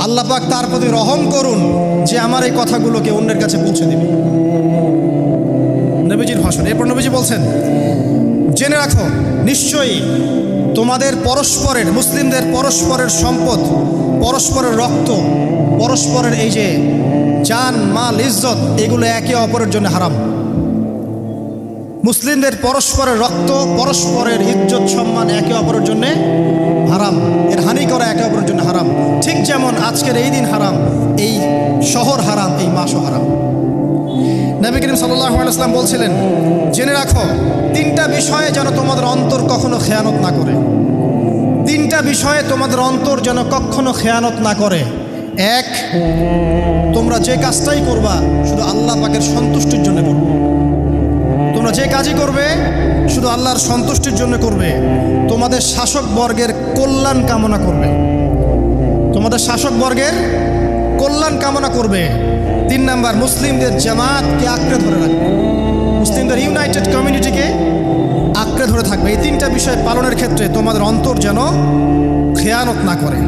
আল্লাহ পাক তার প্রতি রহম করুন যে আমার এই কথাগুলোকে অন্যের কাছে পৌঁছে দিবে। নবীজির ভাষণ। এরপর নবীজি বলছেন, জেনে রাখো নিশ্চয়ই তোমাদের পরস্পরের, মুসলিমদের পরস্পরের সম্পদ, পরস্পরের রক্ত, পরস্পরের এই যে জান মাল ইজ্জত, এগুলো একে অপরের জন্য হারাম। মুসলিমদের পরস্পরের রক্ত, পরস্পরের ইজ্জত সম্মান একে অপরের জন্য হারাম। এর হানি করা একে অপরের জন্য হারাম। ঠিক যেমন আজকের এই দিন হারাম, এই শহর হারাম, এই মাসও হারাম। নবী করিম সাল্লাল্লাহু আলাইহি ওয়াসাল্লাম বলছিলেন, জেনে রাখো তিনটা বিষয়ে যেন তোমাদের অন্তর কখনো খেয়ানত না করে। তিনটা বিষয়ে তোমাদের অন্তর যেন কখনো খেয়ানত না করে। এক, তোমরা যে কাজটাই করবা শুধু আল্লাহ পাকের সন্তুষ্টির জন্য করবে। তোমরা যে কাজই করবে শুধু আল্লাহর সন্তুষ্টির জন্য করবে। তোমাদের শাসক বর্গের কল্যাণ কামনা করবে। তোমাদের শাসক বর্গের কল্যাণ কামনা করবে। 3 নাম্বার, মুসলিমদের জামাতকে আঁকড়ে ধরে রাখবে। মুসলিমদের ইউনাইটেড কমিউনিটিকে আঁকড়ে ধরে থাকবে। এই তিনটা বিষয় পালনের ক্ষেত্রে তোমাদের অন্তর যেন খেয়ানত না করে।